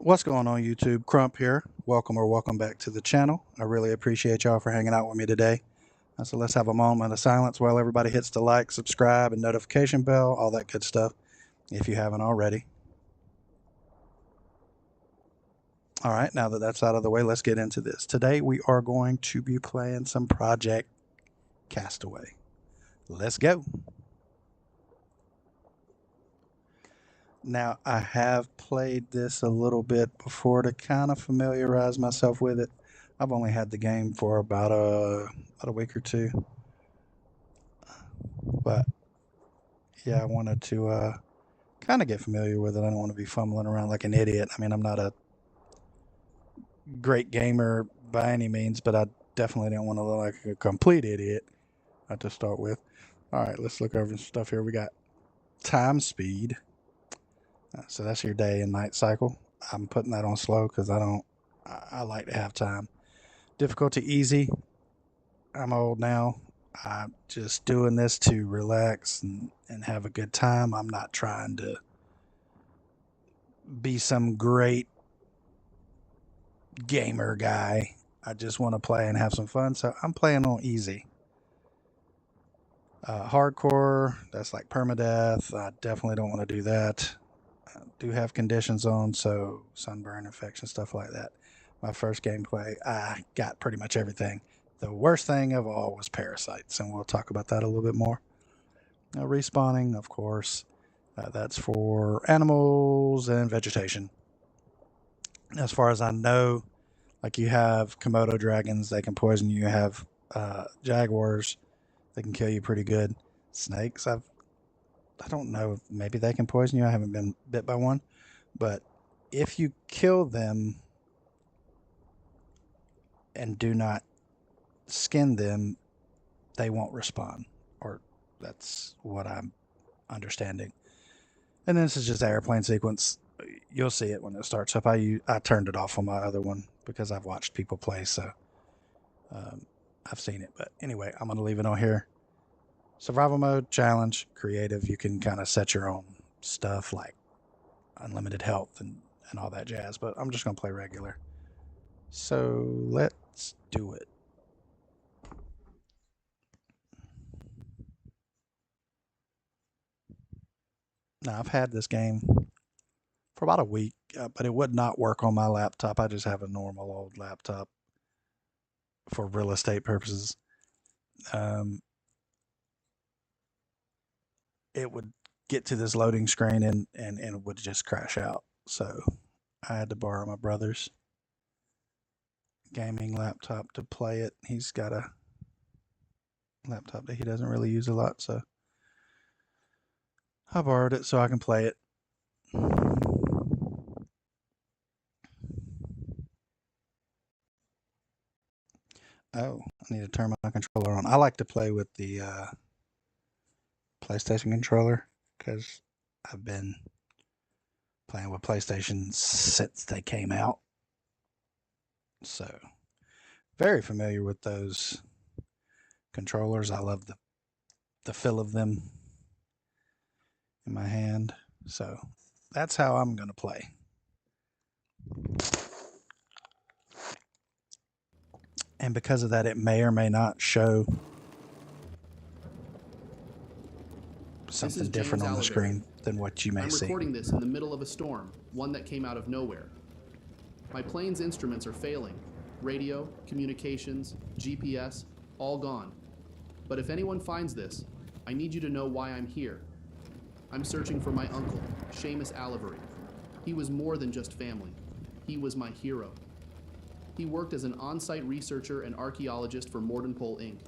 What's going on YouTube? Crump here. Welcome back to the channel. I really appreciate y'all for hanging out with me today. So let's have a moment of silence while everybody hits the like, subscribe, and notification bell, all that good stuff, if you haven't already. All right, now that that's out of the way, let's get into this. Today we are going to be playing some Project Castaway. Let's go. Now, I have played this a little bit before to kind of familiarize myself with it. I've only had the game for about a week or two. But yeah, I wanted to kind of get familiar with it. I don't want to be fumbling around like an idiot. I mean, I'm not a great gamer by any means, but I definitely don't want to look like a complete idiot to start with. All right, let's look over some stuff here. We got time speed. So that's your day and night cycle. I'm putting that on slow because I like to have time. Difficulty easy. I'm old now. I'm just doing this to relax and have a good time. I'm not trying to be some great gamer guy. I just want to play and have some fun. So I'm playing on easy. Hardcore, that's like permadeath. I definitely don't want to do that. I do have conditions on, so sunburn, infection, stuff like that. My first gameplay, I got pretty much everything. The worst thing of all was parasites, and we'll talk about that a little bit more. Respawning, of course, that's for animals and vegetation. As far as I know, like you have Komodo dragons, they can poison you. You have jaguars, they can kill you pretty good. Snakes, I don't know, maybe they can poison you. I haven't been bit by one, but if you kill them and do not skin them, they won't respawn, or that's what I'm understanding. And this is just an airplane sequence. You'll see it when it starts up. I turned it off on my other one because I've watched people play, so I've seen it. But anyway, I'm going to leave it on here. Survival mode, challenge, creative. You can kind of set your own stuff like unlimited health and all that jazz, but I'm just going to play regular. So let's do it. Now, I've had this game for about a week, but it would not work on my laptop. I just have a normal old laptop for real estate purposes. It would get to this loading screen and it would just crash out. So I had to borrow my brother's gaming laptop to play it. He's got a laptop that he doesn't really use a lot, so I borrowed it so I can play it. Oh, I need to turn my controller on. I like to play with the PlayStation controller because I've been playing with PlayStation since they came out. So, very familiar with those controllers. I love the feel of them in my hand. So, that's how I'm going to play. And because of that, it may or may not show something different on the screen than what you may see. I'm recording this in the middle of a storm, one that came out of nowhere. My plane's instruments are failing. Radio, communications, GPS, all gone. But if anyone finds this, I need you to know why I'm here. I'm searching for my uncle, Seamus Alivery. He was more than just family. He was my hero. He worked as an on-site researcher and archaeologist for Mordenpole Inc.,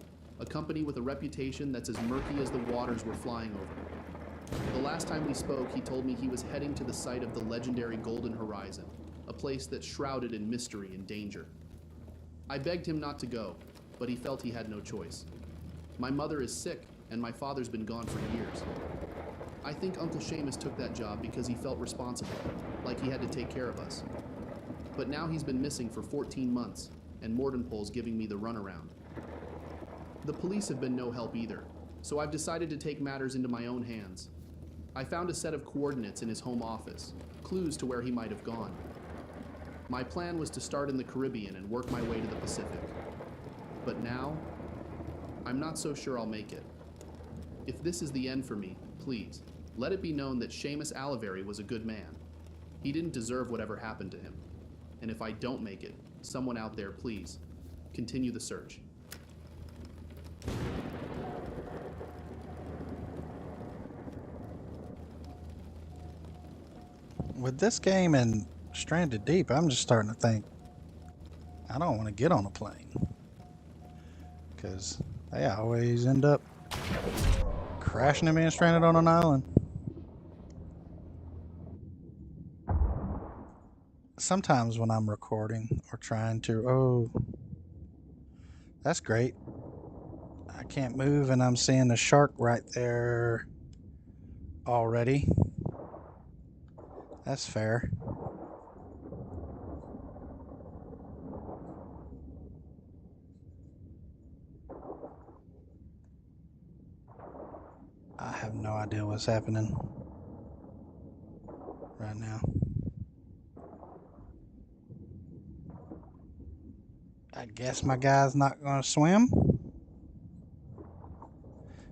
a company with a reputation that's as murky as the waters we're flying over. The last time we spoke, he told me he was heading to the site of the legendary Golden Horizon, a place that's shrouded in mystery and danger. I begged him not to go, but he felt he had no choice. My mother is sick, and my father's been gone for years. I think Uncle Seamus took that job because he felt responsible, like he had to take care of us. But now he's been missing for 14 months, and Mordenpole's giving me the runaround. The police have been no help either, so I've decided to take matters into my own hands. I found a set of coordinates in his home office, clues to where he might have gone. My plan was to start in the Caribbean and work my way to the Pacific. But now, I'm not so sure I'll make it. If this is the end for me, please, let it be known that Seamus Aliveri was a good man. He didn't deserve whatever happened to him. And if I don't make it, someone out there, please, continue the search. With this game and Stranded Deep, I'm just starting to think I don't want to get on a plane. Because they always end up crashing and being stranded on an island. Sometimes when I'm recording or trying to, oh, that's great. I can't move and I'm seeing a shark right there already. That's fair. I have no idea what's happening right now. I guess my guy's not going to swim.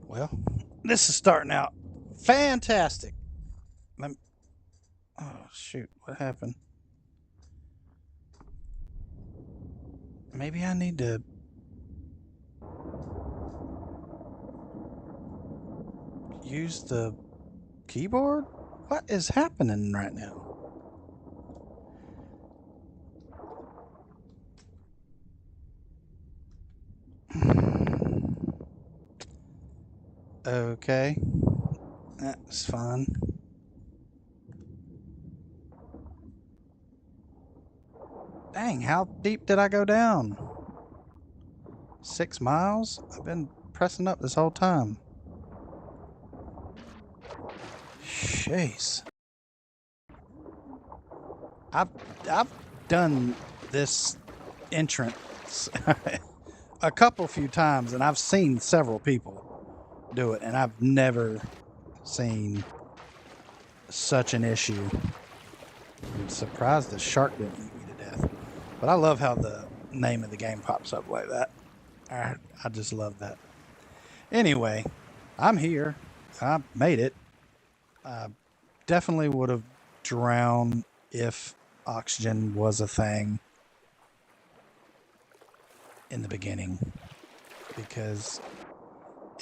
Well, this is starting out fantastic. Oh, shoot. What happened? Maybe I need to... use the keyboard? What is happening right now? Okay. That's fun. Dang, how deep did I go down? 6 miles? I've been pressing up this whole time. Jeez. I've done this entrance a few times, and I've seen several people do it, and I've never seen such an issue. I'm surprised the shark didn't eat me to death. But I love how the name of the game pops up like that. I just love that. Anyway, I'm here. I made it. I definitely would have drowned if oxygen was a thing in the beginning. Because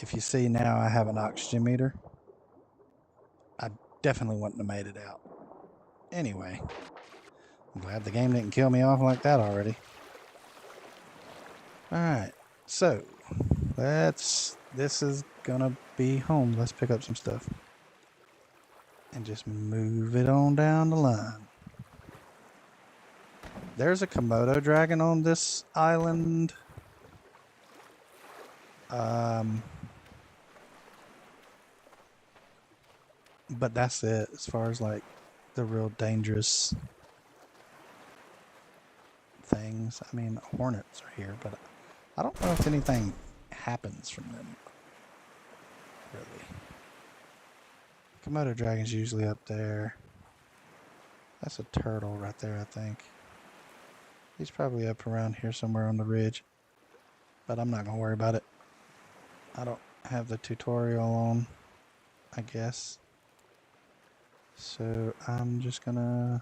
if you see now, I have an oxygen meter. I definitely wouldn't have made it out. Anyway, I'm glad the game didn't kill me off like that already. Alright, so this is gonna be home. Let's pick up some stuff and just move it on down the line. There's a Komodo dragon on this island. But that's it as far as like the real dangerous things. I mean, hornets are here, but I don't know if anything happens from them. Really. Komodo dragon's usually up there. That's a turtle right there, I think. He's probably up around here somewhere on the ridge. But I'm not going to worry about it. I don't have the tutorial on, I guess. So I'm just going to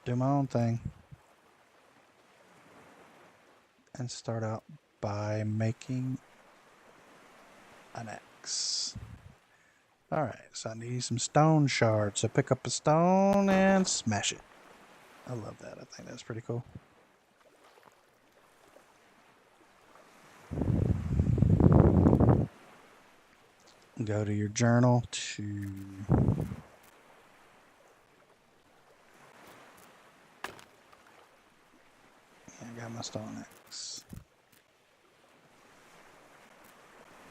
do my own thing. And start out by making an axe. Alright, so I need some stone shards. So pick up a stone and smash it. I love that. I think that's pretty cool. Go to your journal to I got my stone axe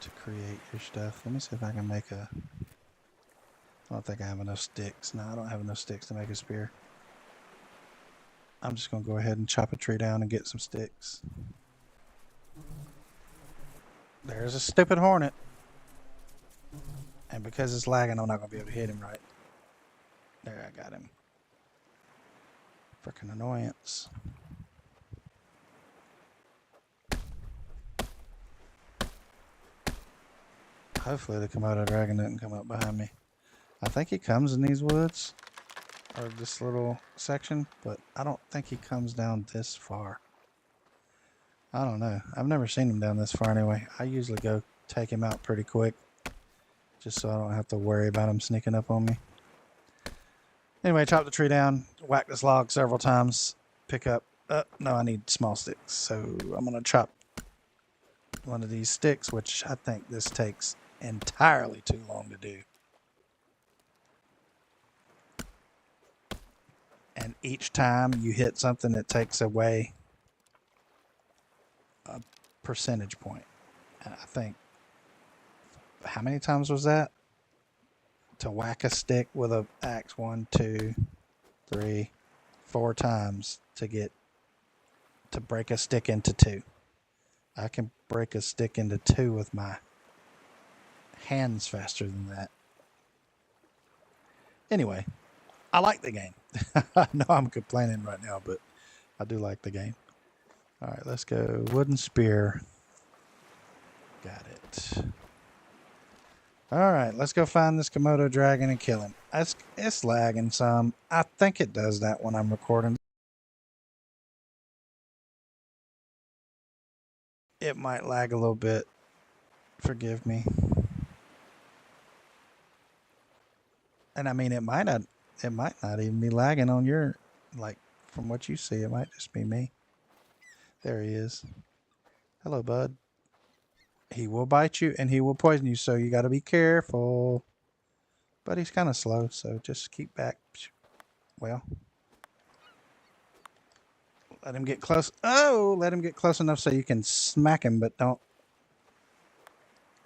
to create your stuff. Let me see if I can make a... I don't think I have enough sticks. No, I don't have enough sticks to make a spear. I'm just going to go ahead and chop a tree down and get some sticks. There's a stupid hornet. And because it's lagging, I'm not going to be able to hit him right. There, I got him. Freaking annoyance. Hopefully the Komodo dragon didn't come up behind me. I think he comes in these woods, or this little section, but I don't think he comes down this far. I don't know. I've never seen him down this far anyway. I usually go take him out pretty quick, just so I don't have to worry about him sneaking up on me. Anyway, chop the tree down, whack this log several times, pick up. No, I need small sticks, so I'm going to chop one of these sticks, which I think this takes entirely too long to do. And each time you hit something, it takes away a percentage point. And I think, how many times was that? To whack a stick with an axe, 1, 2, 3, 4 times to break a stick into 2. I can break a stick into 2 with my hands faster than that. Anyway, I like the game. I know I'm complaining right now, but I do like the game. All right, let's go. Wooden spear. Got it. All right, let's go find this Komodo dragon and kill him. It's lagging some. I think it does that when I'm recording. It might lag a little bit. Forgive me. And I mean, it might not even be lagging on your, like, from what you see. It might just be me. There he is. Hello, bud. He will bite you and he will poison you, so you got to be careful. But he's kind of slow, so just keep back. Well, let him get close. Oh, let him get close enough so you can smack him, but don't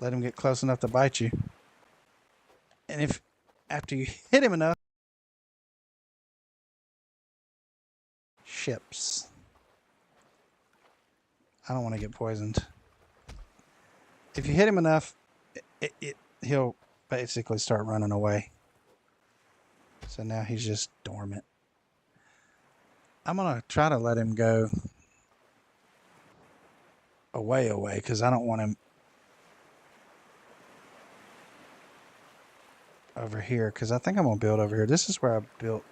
let him get close enough to bite you. And if after you hit him enough, ships. I don't want to get poisoned. If you hit him enough, he'll basically start running away. So now he's just dormant. I'm going to try to let him go away, because I don't want him over here, because I think I'm going to build over here. This is where I built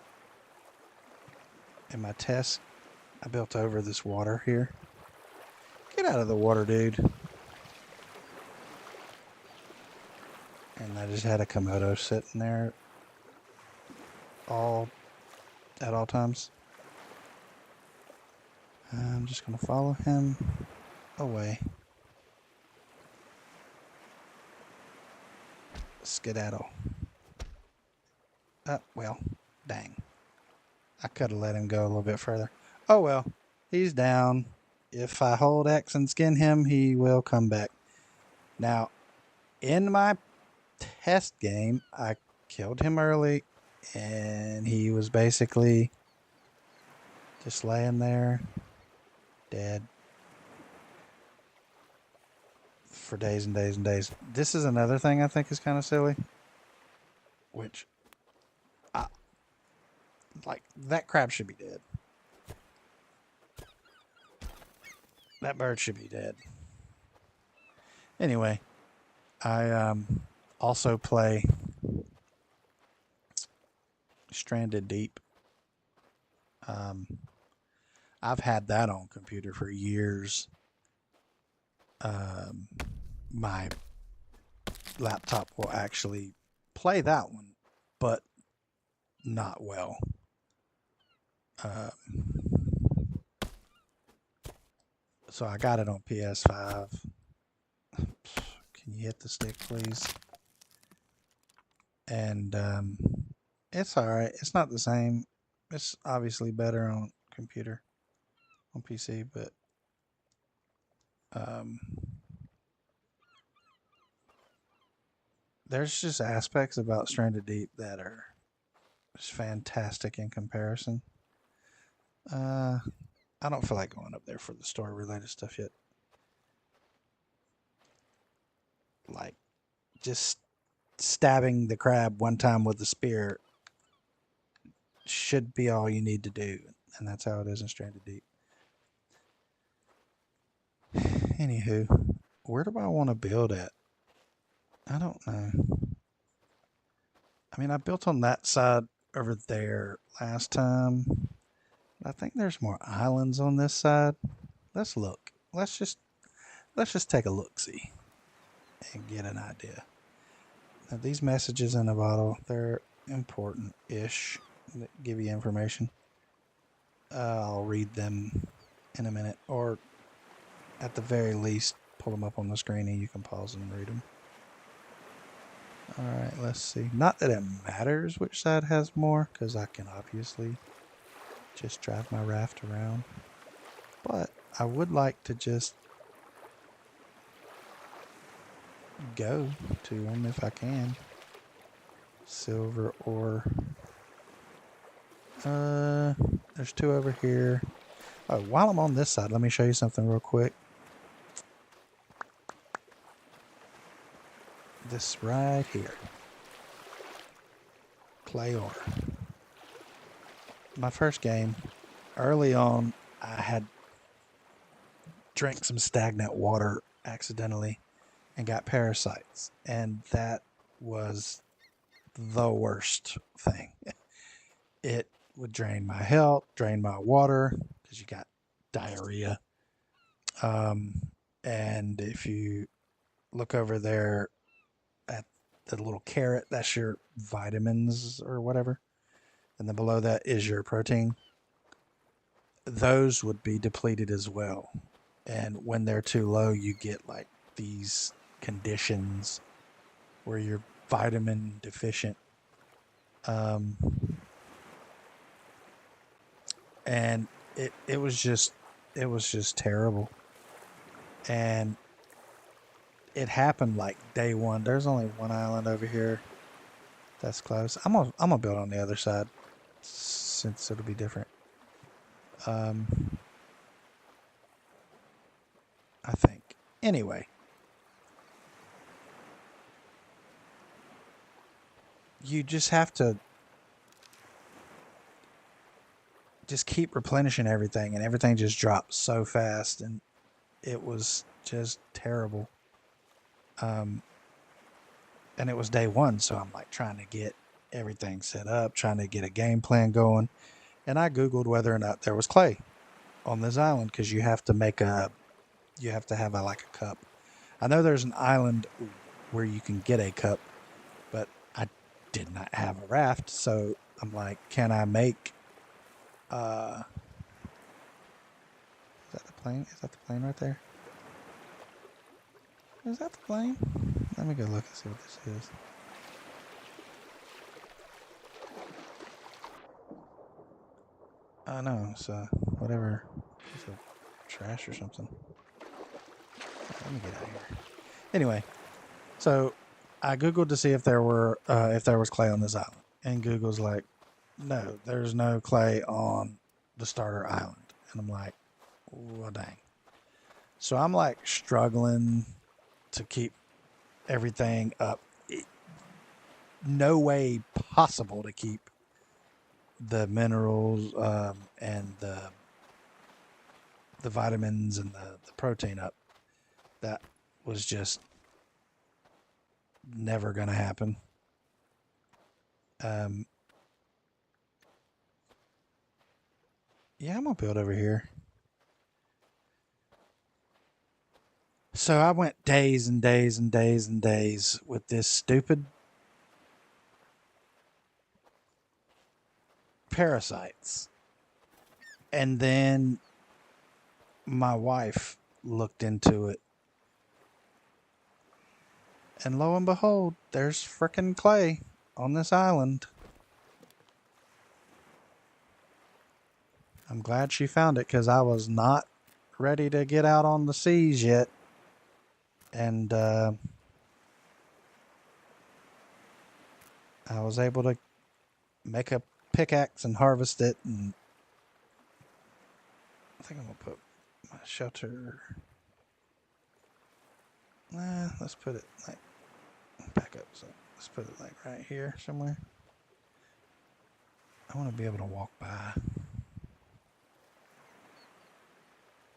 in my test. I built over this water here. Get out of the water, dude. And I just had a Komodo sitting there at all times. I'm just going to follow him away. Skedaddle. Well, dang. I could have let him go a little bit further. Oh well, he's down. If I hold X and skin him, he will come back. Now, in my test game, I killed him early, and he was basically just laying there, dead, for days and days and days. This is another thing I think is kind of silly, which, like, that crab should be dead. That bird should be dead. Anyway, I also play Stranded Deep. I've had that on computer for years. My laptop will actually play that one, but not well. So I got it on PS5. Can you hit the stick, please? And it's alright. It's not the same. It's obviously better on computer, on PC, but there's just aspects about Stranded Deep that are just fantastic in comparison. I don't feel like going up there for the story related stuff yet. Like, just stabbing the crab one time with the spear should be all you need to do. and that's how it is in Stranded Deep. Anywho, where do I want to build at? I don't know. I mean, I built on that side over there last time. I think there's more islands on this side. Let's look. Let's just take a look see and get an idea. Now, these messages in a bottle, they're important-ish. That give you information. I'll read them in a minute, or at the very least, pull them up on the screen and you can pause and read them. All right, let's see. Not that it matters which side has more, because I can obviously just drive my raft around. But I would like to just go to them if I can. Silver ore. There's two over here. Oh, while I'm on this side, let me show you something real quick. This right here. Clay ore. My first game, early on, I had drank some stagnant water accidentally and got parasites. And that was the worst thing. It would drain my health, drain my water, because you got diarrhea. And if you look over there at the little carrot, that's your vitamins or whatever. And then below that is your protein. Those would be depleted as well. And when they're too low, you get like these conditions where you're vitamin deficient. And it was just terrible. And it happened like day one. There's only one island over here that's close. I'm gonna build on the other side since it'll be different. I think. Anyway, you just have to just keep replenishing everything, and everything just drops so fast, and it was just terrible. And it was day one, so I'm like trying to get everything set up, trying to get a game plan going. And I Googled whether or not there was clay on this island, because you have to have like a cup. I know there's an island where you can get a cup, but I did not have a raft, so I'm like, can I make is that the plane? Is that the plane right there? Is that the plane? Let me go look and see what this is. I know, it's whatever. It's a trash or something. Let me get out of here. Anyway, so I Googled to see if there was clay on this island. And Google's like, no, there's no clay on the starter island. And I'm like, well, dang. So I'm like struggling to keep everything up. No way possible to keep the minerals and the vitamins and the protein up. That was just never going to happen. Yeah, I'm going to build over here. So I went days and days and days and days with this stupid parasites. And then my wife looked into it. And lo and behold, there's frickin' clay on this island. I'm glad she found it, because I was not ready to get out on the seas yet. And I was able to make a pickaxe and harvest it. And I think I'm going to put my shelter. Let's put it like back up. So let's put it like right here somewhere. I want to be able to walk by.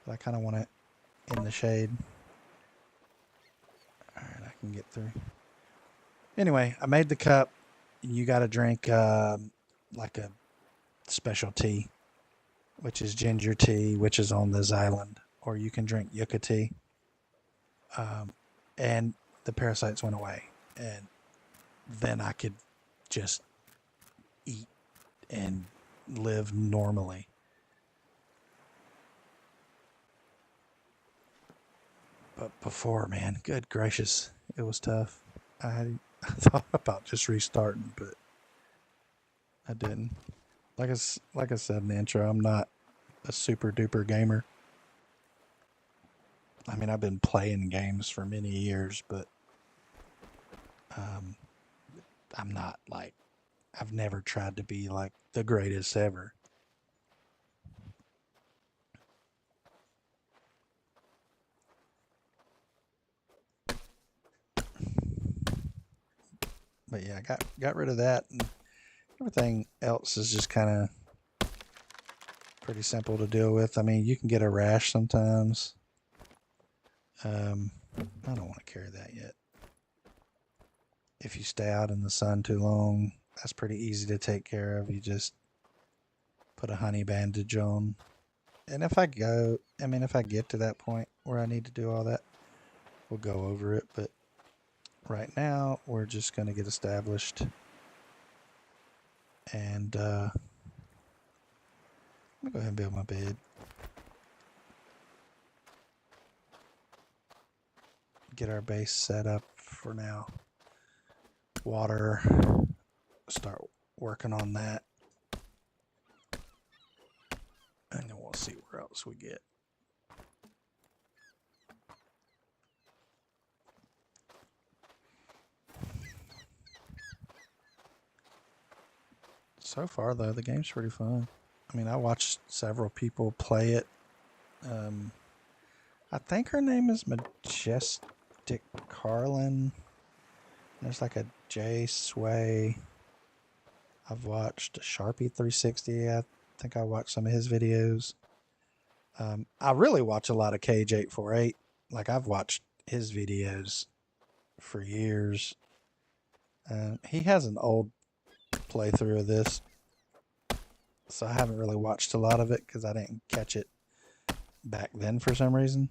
but I kind of want it in the shade. All right, I can get through. Anyway, I made the cup. You got to drink like a special tea, which is ginger tea, which is on this island, or you can drink yucca tea. And the parasites went away, and then I could just eat and live normally. But before, man, good gracious, it was tough. I thought about just restarting, but I didn't. Like I said in the intro, I'm not a super duper gamer. I mean, I've been playing games for many years, but um, I'm not like I've never tried to be like the greatest ever. But yeah, I got rid of that, and everything else is just kind of pretty simple to deal with. I mean, you can get a rash sometimes. I don't want to carry that yet. If you stay out in the sun too long, that's pretty easy to take care of. You just put a honey bandage on. And if I get to that point where I need to do all that, we'll go over it. But right now, we're just going to get established. And I'm going to go ahead and build my bed. Get our base set up for now. Water. Start working on that. And then we'll see where else we get. So far, though, the game's pretty fun. I mean, I watched several people play it. I think her name is Majestic Carlin. There's like a J Sway. I've watched Sharpie 360. I think I watched some of his videos. I really watch a lot of Cage 848. Like, I've watched his videos for years. He has an old playthrough of this, so I haven't really watched a lot of it because I didn't catch it back then for some reason.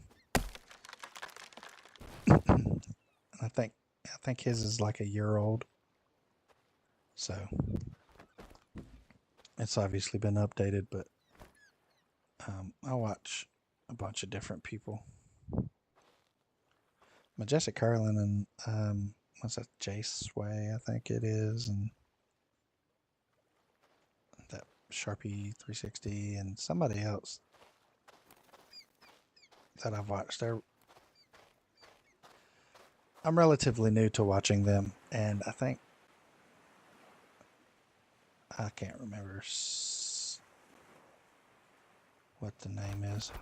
I think his is like a year old, so it's obviously been updated. But I watch a bunch of different people. Majestic Carlin and what's that, Jace Way, I think it is, and that Sharpie 360 and somebody else that I've watched. I'm relatively new to watching them, and I think I can't remember what the name is.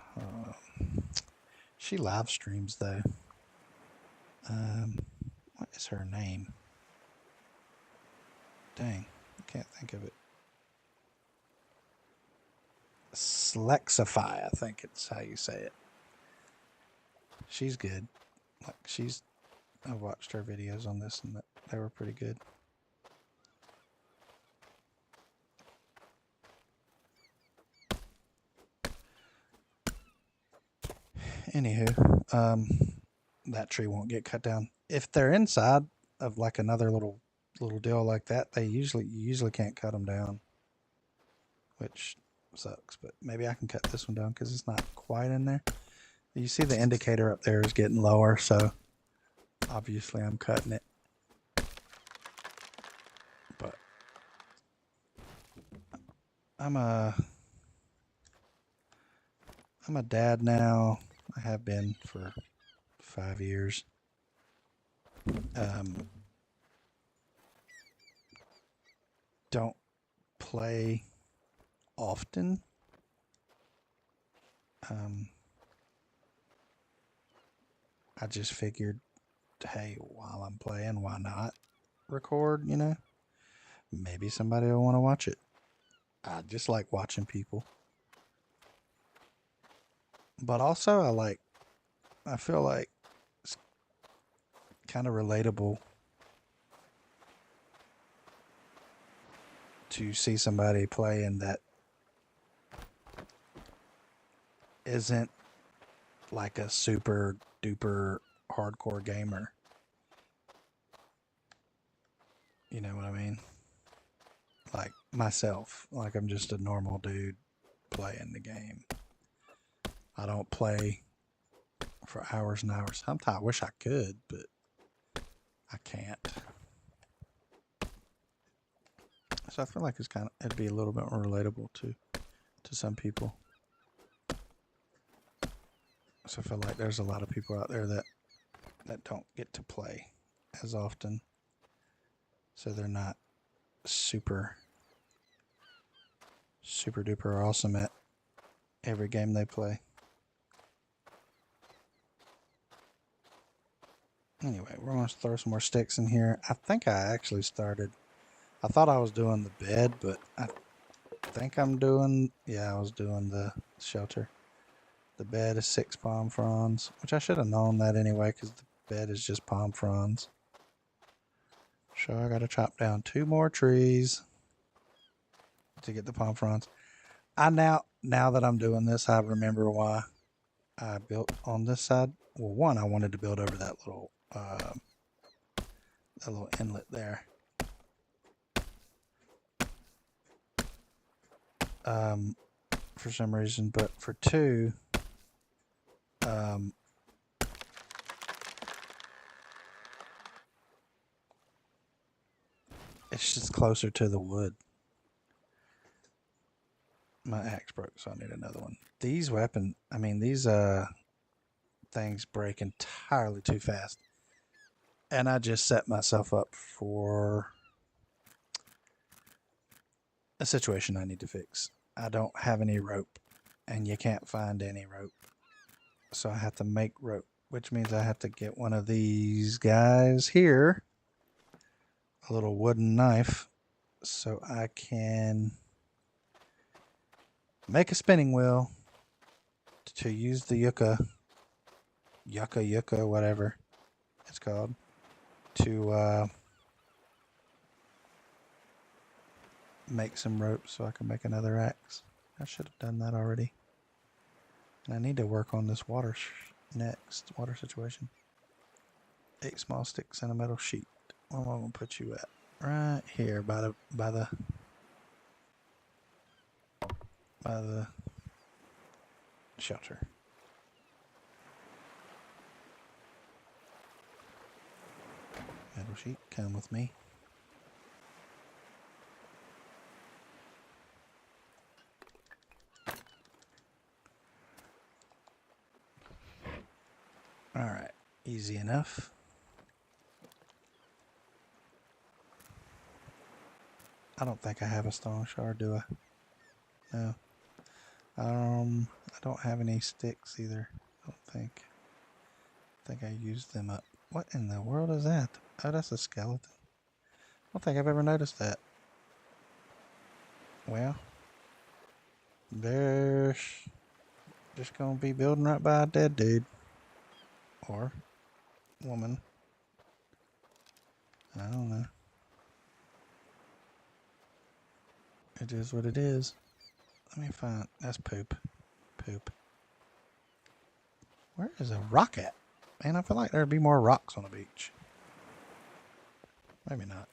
She live streams though. What is her name? Dang, I can't think of it. Slexify, I think it's how you say it. She's good. I watched her videos on this, and they were pretty good. Anywho, that tree won't get cut down. If they're inside of like another little deal like that, you usually can't cut them down, which sucks. But maybe I can cut this one down because it's not quite in there. You see the indicator up there is getting lower, so obviously I'm cutting it. But I'm a dad now. I have been for 5 years. Don't play often. I just figured, hey, while I'm playing, why not record, you know? Maybe somebody will want to watch it. I just like watching people. But also, I feel like it's kind of relatable to see somebody playing that isn't like a super duper hardcore gamer. You know what I mean? Like myself, like I'm just a normal dude playing the game. I don't play for hours and hours. Sometimes I wish I could, but I can't. So I feel like it'd be a little bit more relatable to some people. So I feel like there's a lot of people out there that don't get to play as often. So they're not super duper awesome at every game they play. Anyway, we're going to throw some more sticks in here. I think I actually started. I thought I was doing the bed, but I think I'm doing. Yeah, I was doing the shelter. The bed is 6 palm fronds, which I should have known that anyway, because the bed is just palm fronds. So I got to chop down 2 more trees to get the palm fronds. Now that I'm doing this, I remember why I built on this side. Well, one, I wanted to build over that little inlet there. For some reason, but for 2, it's just closer to the wood. My axe broke, so I need another one. These things break entirely too fast. And I just set myself up for a situation I need to fix. I don't have any rope, and you can't find any rope. So I have to make rope, which means I have to get one of these guys here, a little wooden knife, so I can make a spinning wheel to use the yucca, whatever it's called, to make some rope so I can make another axe. I should have done that already. And I need to work on this water situation. 8 small sticks and a metal sheet. Where am I gonna put you at? Right here by the shelter. Metal sheet, come with me. Alright, easy enough. I don't think I have a stone shard, do I? No. I don't have any sticks either. I don't think. I think I used them up. What in the world is that? Oh, that's a skeleton. I don't think I've ever noticed that. Well, there's just gonna be building right by a dead dude. Or woman. I don't know. It is what it is. Let me find. That's poop. Poop. Where is a rock at? Man, I feel like there'd be more rocks on the beach. Maybe not.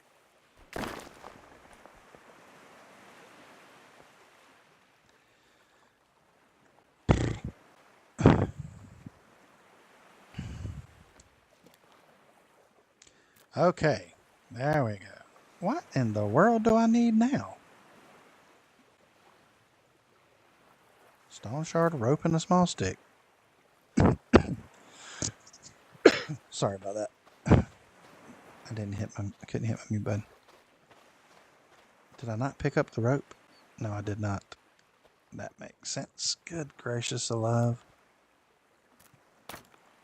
Okay, there we go. What in the world do I need now? Stone shard, rope, and a small stick. Sorry about that. I couldn't hit my mute button. Did I not pick up the rope? No, I did not. That makes sense. Good gracious alive.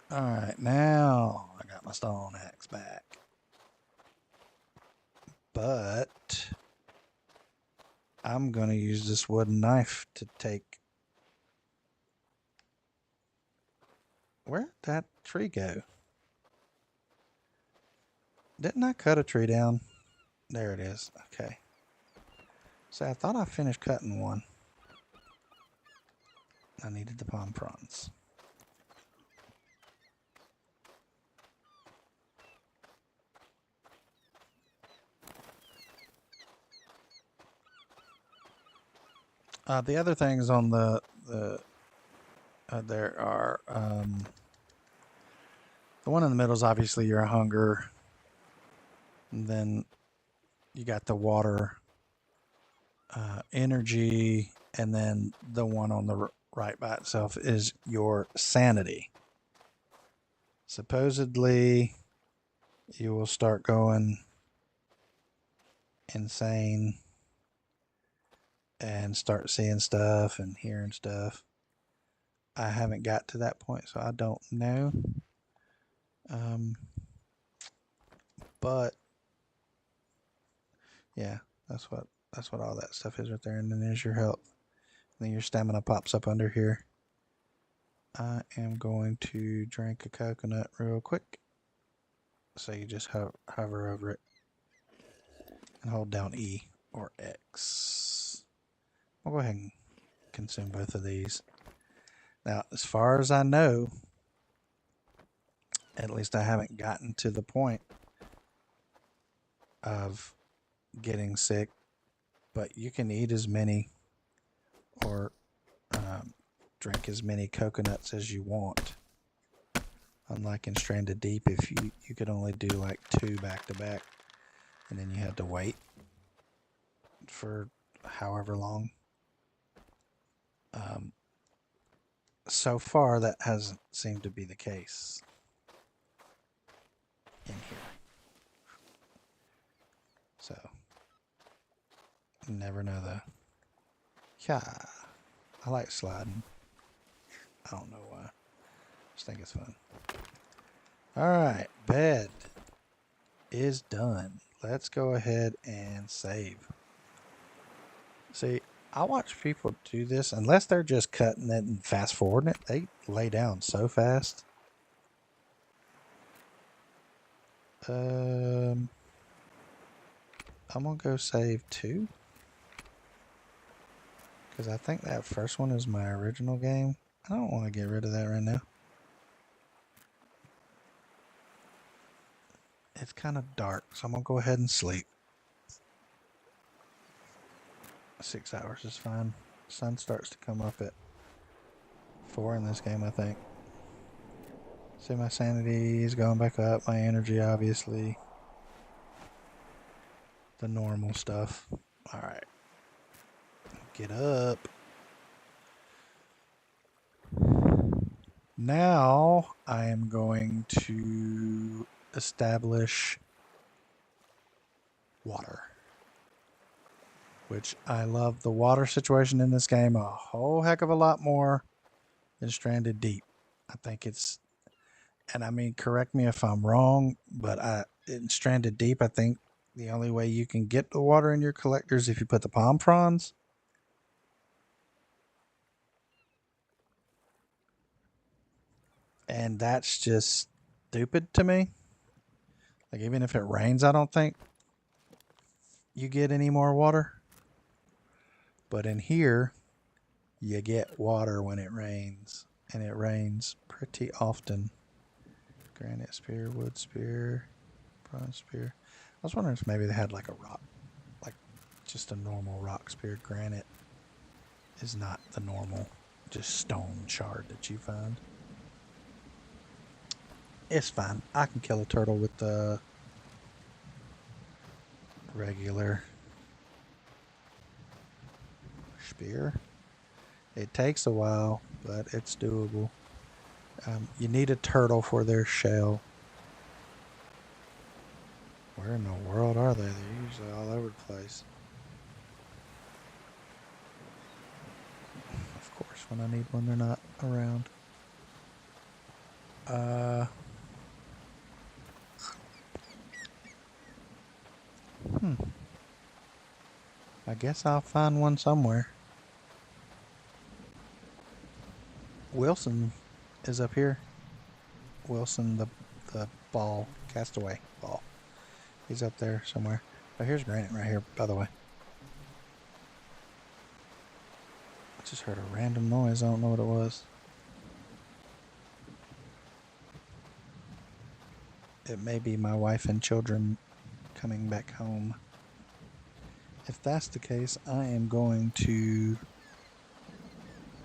Alright, now I got my stone axe back. But I'm going to use this wooden knife to take Where'd that tree go? Didn't I cut a tree down? There it is. Okay. So I thought I finished cutting one. I needed the palm fronds. The other things on there are the one in the middle is obviously your hunger. And then you got the water, energy, and then the one on the right by itself is your sanity. Supposedly, you will start going insane and start seeing stuff and hearing stuff. I haven't got to that point, so I don't know. But yeah, that's what all that stuff is right there. And then there's your health. And then your stamina pops up under here. I am going to drink a coconut real quick. So you just hover over it and hold down E or X. I'll go ahead and consume both of these. Now, as far as I know, at least I haven't gotten to the point of getting sick, but you can eat as many or drink as many coconuts as you want. Unlike in Stranded Deep, if you could only do like 2 back to back, and then you had to wait for however long. So far, that hasn't seemed to be the case in here. So, you never know though. Yeah, I like sliding. I don't know why. Just think it's fun. Alright, bed is done. Let's go ahead and save. See, I watch people do this, unless they're just cutting it and fast forwarding it, they lay down so fast. I'm gonna go save 2. Because I think that first one is my original game. I don't want to get rid of that right now. It's kind of dark, so I'm going to go ahead and sleep. 6 hours is fine. Sun starts to come up at 4 in this game, I think. See, my sanity is going back up. My energy, obviously. The normal stuff. Alright. Get up. Now, I am going to establish water. Which I love the water situation in this game a whole heck of a lot more than Stranded Deep. I think it's, and I mean, correct me if I'm wrong, but in Stranded Deep, I think the only way you can get the water in your collector is if you put the palm fronds. And that's just stupid to me. Like, even if it rains, I don't think you get any more water. But in here, you get water when it rains. And it rains pretty often. Granite spear, wood spear, bronze spear. I was wondering if maybe they had like a rock, like just a normal rock spear. Granite is not the normal, just stone shard that you find. It's fine. I can kill a turtle with the regular spear. It takes a while, but it's doable. You need a turtle for their shell. Where in the world are they? They're usually all over the place. Of course, when I need one, they're not around. I guess I'll find one somewhere. Wilson is up here. Wilson, the ball, Castaway ball. He's up there somewhere. Oh, here's Granite right here, by the way. I just heard a random noise. I don't know what it was. It may be my wife and children coming back home. If that's the case, I am going to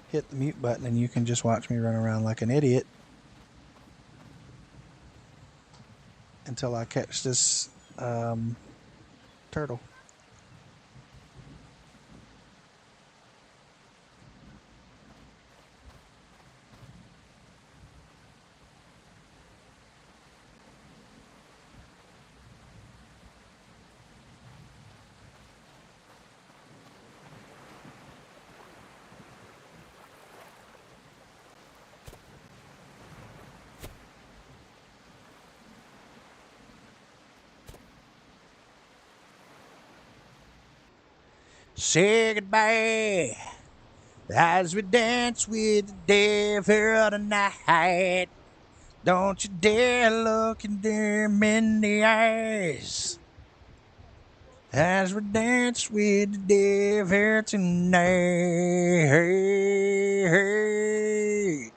hit the mute button and you can just watch me run around like an idiot until I catch this turtle. Say goodbye as we dance with the devil tonight. Don't you dare look them in the eyes as we dance with the devil tonight. Hey, hey.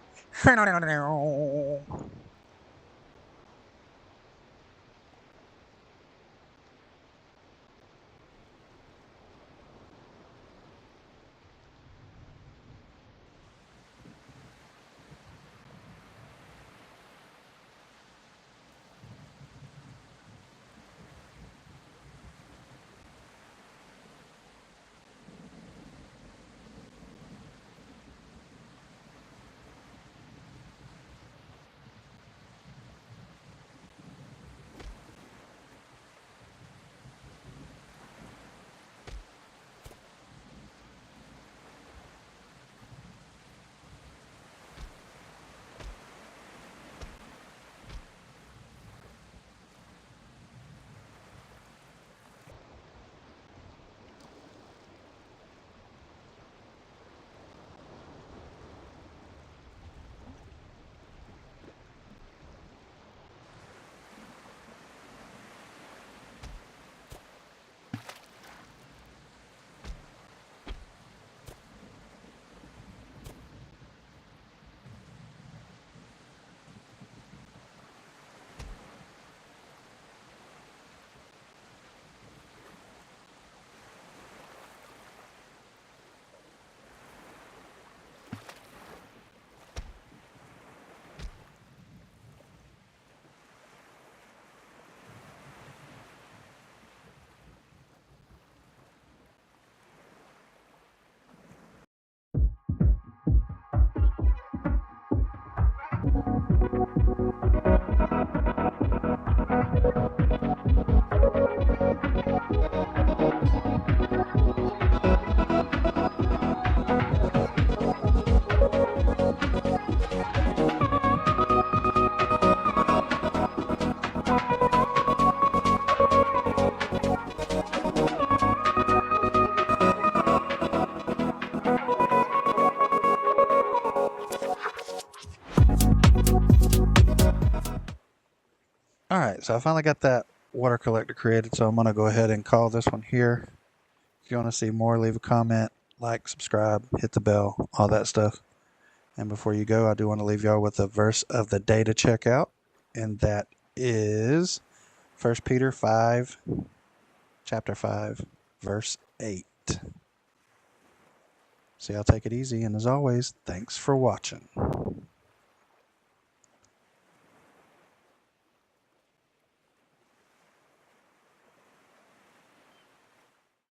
All right, so I finally got that water collector created, so I'm going to go ahead and call this one here. If you want to see more, leave a comment, like, subscribe, hit the bell, all that stuff. And before you go, I do want to leave y'all with a verse of the day to check out, and that is 1 Peter 5, chapter 5, verse 8. So y'all take it easy, and as always, thanks for watching.